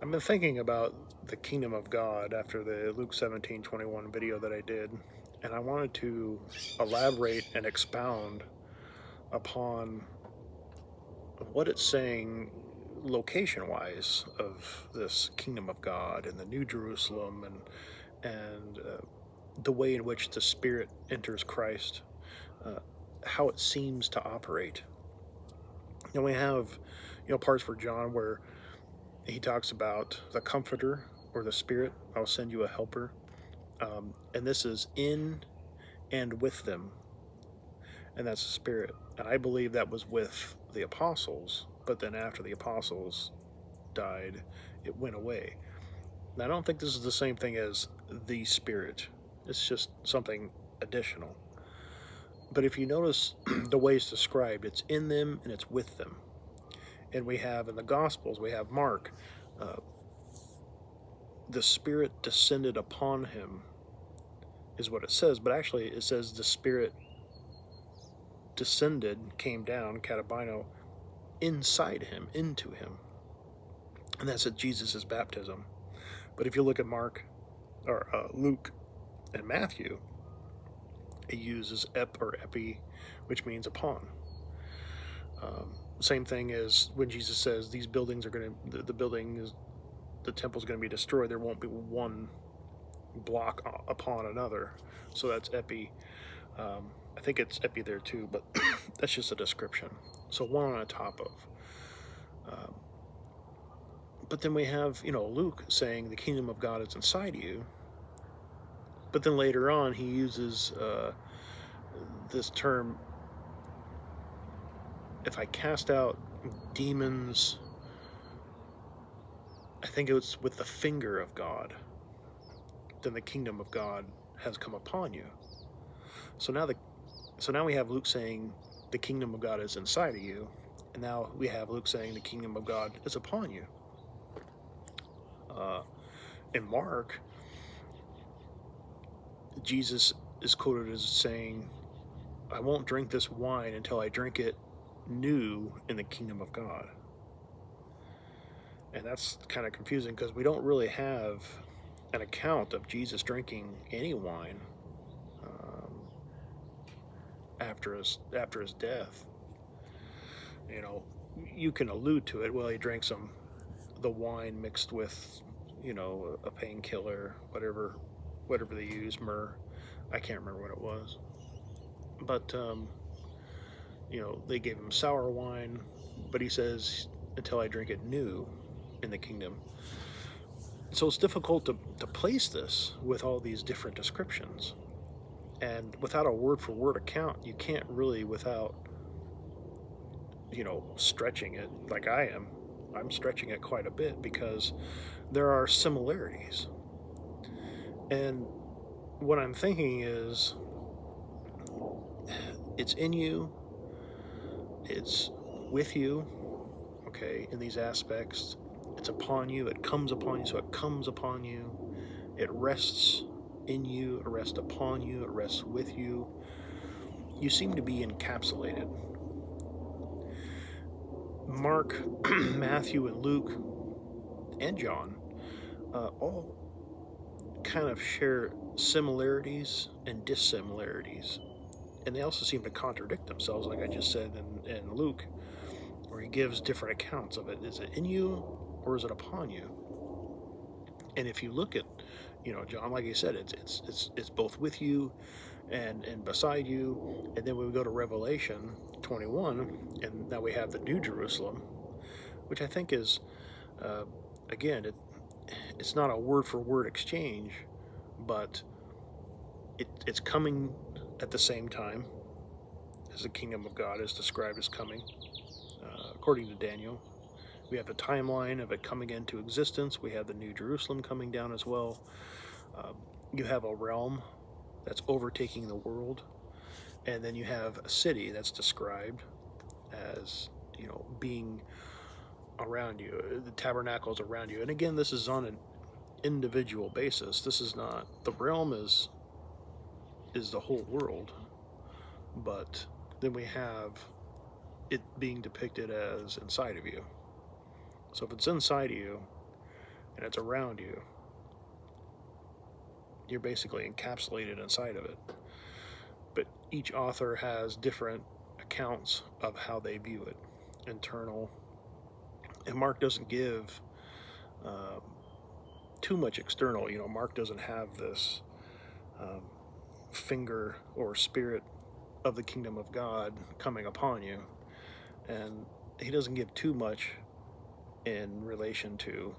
I've been thinking about the kingdom of God after the Luke 17:21 video that I did, and I wanted to elaborate and expound upon what it's saying location wise of this kingdom of God and the New Jerusalem and the way in which the Spirit enters Christ, uh, how it seems to operate. And we have, parts for John where he talks about the Comforter or the Spirit. I'll send you a helper. And this is in and with them, and that's the Spirit. And I believe that was with the apostles, but then after the apostles died, it went away. And I don't think this is the same thing as the Spirit, it's just something additional. But if you notice the way it's described, it's in them and it's with them. And we have in the Gospels, we have Mark, uh, the Spirit descended upon him, is what it says, but actually it says the Spirit descended, came down, katabino, inside him, into him. And that's at Jesus' baptism. But if you look at Mark, or Luke, and Matthew, it uses ep or epi, which means upon. Same thing as when Jesus says these buildings are going to, the building is, the temple is going to be destroyed. There won't be one block upon another. So that's epi. I think it's epi there too, but that's just a description. So one on top of. Um, but then we have, Luke saying the kingdom of God is inside you. But then later on, he uses this term, if I cast out demons, I think it was with the finger of God, then the kingdom of God has come upon you. So now we have Luke saying the kingdom of God is inside of you, and now we have Luke saying the kingdom of God is upon you. In Mark, Jesus is quoted as saying, I won't drink this wine until I drink it new in the kingdom of God. And that's kind of confusing because we don't really have an account of Jesus drinking any wine after his death. You know, you can allude to it. Well, he drank the wine mixed with, a painkiller, whatever they use, myrrh. I can't remember what it was, but they gave him sour wine, but he says until I drink it new in the kingdom. So it's difficult to place this with all these different descriptions. And without a word for word account, you can't really, without, stretching it like I am. I'm stretching it quite a bit because there are similarities. And what I'm thinking is it's in you, it's with you, okay, in these aspects. It's upon you, it comes upon you, so it comes upon you. It rests in you, it rests upon you, it rests with you. You seem to be encapsulated. Mark, Matthew, and Luke, and John all kind of share similarities and dissimilarities. And they also seem to contradict themselves, like I just said in Luke, where he gives different accounts of it. Is it in you or is it upon you? And if you look at, John, like I said, it's both with you and beside you. And then when we go to Revelation 21, and now we have the New Jerusalem, which I think is, uh, again, it's not a word for word exchange, but it's coming at the same time as the kingdom of God is described as coming, according to Daniel. We have the timeline of it coming into existence. We have the New Jerusalem coming down as well. You have a realm that's overtaking the world, and then you have a city that's described as, being around you. The tabernacle is around you. And again, this is on an individual basis. This is not, the realm is the whole world, but then we have it being depicted as inside of you. So if it's inside of you, and it's around you. You're basically encapsulated inside of it. But each author has different accounts of how they view it, internal. And Mark doesn't give um, too much external. Mark doesn't have this um, finger or spirit of the kingdom of God coming upon you. And he doesn't give too much in relation to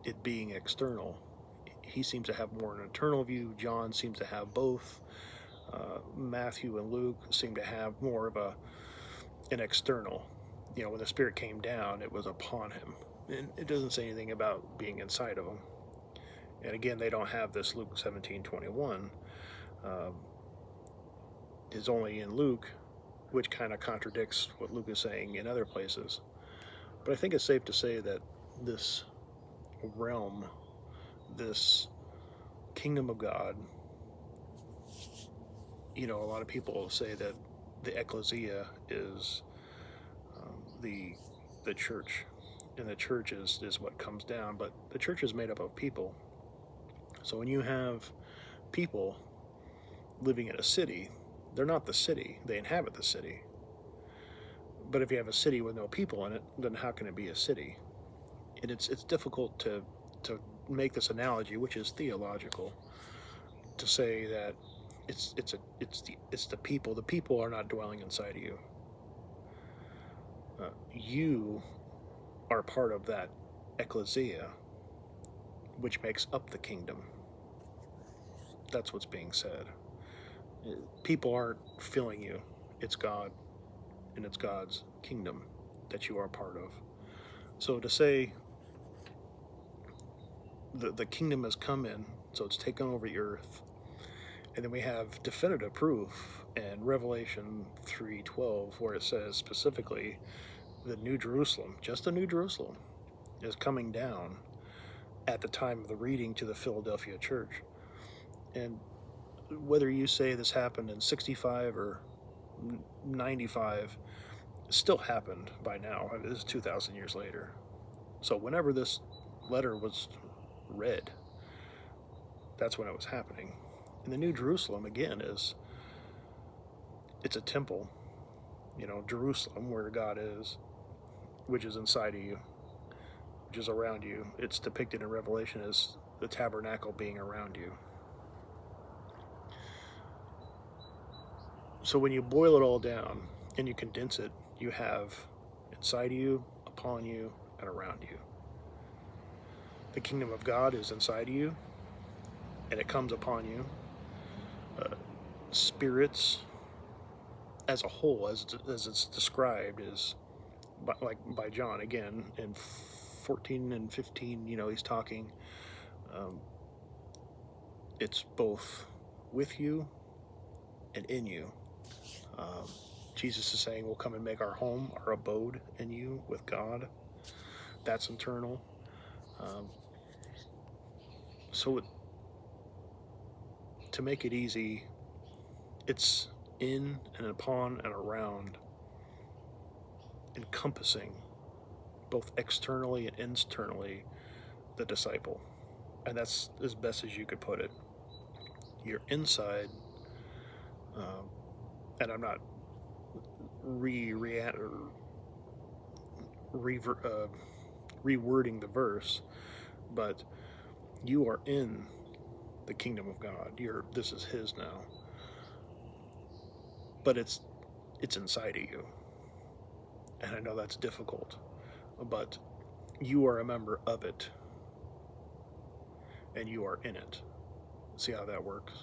it being external. He seems to have more an internal view. John seems to have both. Matthew and Luke seem to have more of an external. When the Spirit came down, it was upon him. And it doesn't say anything about being inside of him. And again, they don't have this Luke 17:21. Um, is only in Luke, which kind of contradicts what Luke is saying in other places. But I think it's safe to say that this realm, this kingdom of God, a lot of people say that the ecclesia is the church, and the church is what comes down. But the church is made up of people. So when you have people living in a city, they're not the city; they inhabit the city. But if you have a city with no people in it, then how can it be a city? And it's difficult to make this analogy, which is theological, to say that it's the people. The people are not dwelling inside of you. You are part of that ecclesia, which makes up the kingdom. That's what's being said. People aren't filling you. It's God, and it's God's kingdom that you are part of. So to say the kingdom has come in, so it's taken over the earth, and then we have definitive proof in Revelation 3:12, where it says specifically the New Jerusalem, just the New Jerusalem, is coming down at the time of the reading to the Philadelphia church. And whether you say this happened in 65 or 95, it still happened by now. I mean, this is 2,000 years later. So whenever this letter was read, that's when it was happening. And the New Jerusalem, again, it's a temple, Jerusalem, where God is, which is inside of you, which is around you. It's depicted in Revelation as the tabernacle being around you. So when you boil it all down and you condense it, you have inside you, upon you, and around you. The kingdom of God is inside of you, and it comes upon you. Spirits as a whole, as it's described, is by John again in 14 and 15. He's talking. Um, it's both with you and in you. Um, Jesus is saying, we'll come and make our home, our abode in you with God. That's internal. Um, so to make it easy, it's in and upon and around, encompassing both externally and internally the disciple. And that's as best as you could put it. You're inside, and I'm not rewording the verse, but you are in the kingdom of God. This is His now, but it's inside of you, and I know that's difficult, but you are a member of it, and you are in it. See how that works?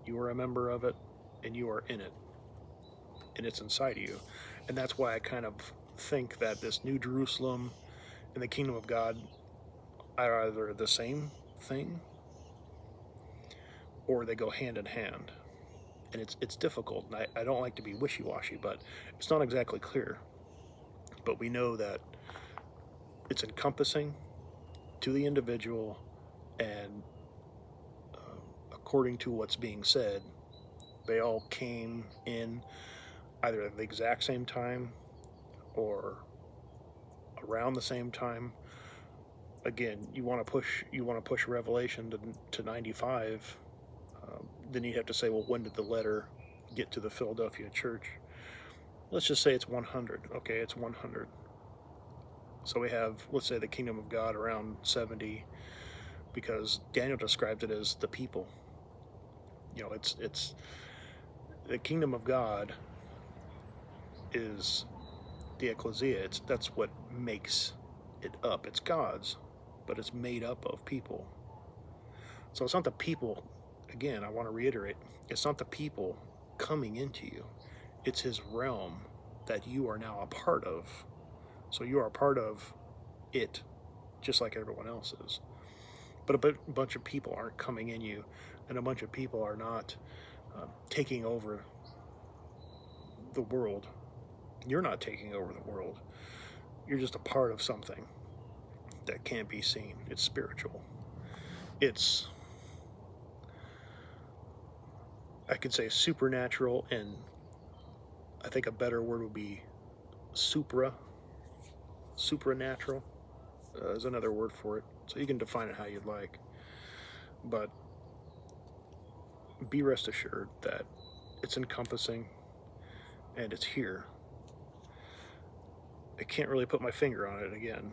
You are a member of it, and you are in it, and it's inside of you, and that's why I kind of think that this New Jerusalem and the kingdom of God are either the same thing or they go hand in hand. And it's difficult, and I don't like to be wishy-washy, but it's not exactly clear. But we know that it's encompassing to the individual, and according to what's being said, they all came in either at the exact same time or around the same time, again, you want to push Revelation to 95. Then you have to say, well, when did the letter get to the Philadelphia church? Let's just say it's 100. Okay, it's 100. So we have, let's say, the kingdom of God around 70, because Daniel described it as the people. It's the kingdom of God is the ecclesia. That's what makes it up. It's God's, but it's made up of people. So it's not the people. Again, I want to reiterate, it's not the people coming into you. It's his realm that you are now a part of. So you are a part of it, just like everyone else is. But a bunch of people aren't coming in you, and a bunch of people are not taking over the world. You're not taking over the world. You're just a part of something that can't be seen. It's spiritual. It's, I could say, supernatural, and I think a better word would be supranatural is another word for it. So you can define it how you'd like. But be rest assured that it's encompassing and it's here. I can't really put my finger on it again.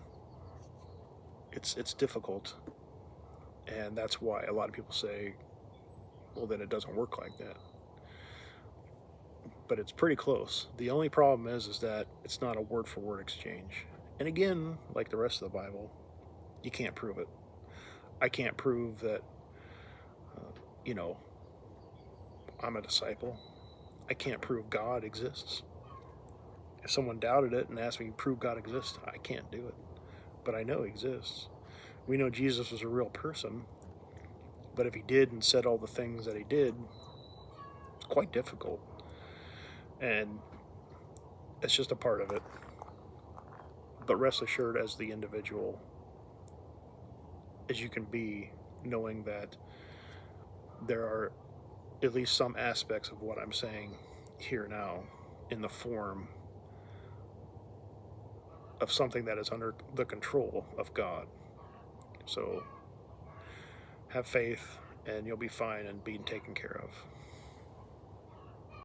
It's difficult. And that's why a lot of people say, well, then it doesn't work like that. But it's pretty close. The only problem is that it's not a word for word exchange. And again, like the rest of the Bible, you can't prove it. I can't prove that, you know, I'm a disciple. I can't prove God exists. If someone doubted it and asked me to prove God exists, I can't do it. But I know he exists. We know Jesus was a real person, but if he did and said all the things that he did, it's quite difficult. And it's just a part of it. But rest assured, as the individual as you can be, knowing that there are at least some aspects of what I'm saying here now in the form of something that is under the control of God. So have faith and you'll be fine and being taken care of.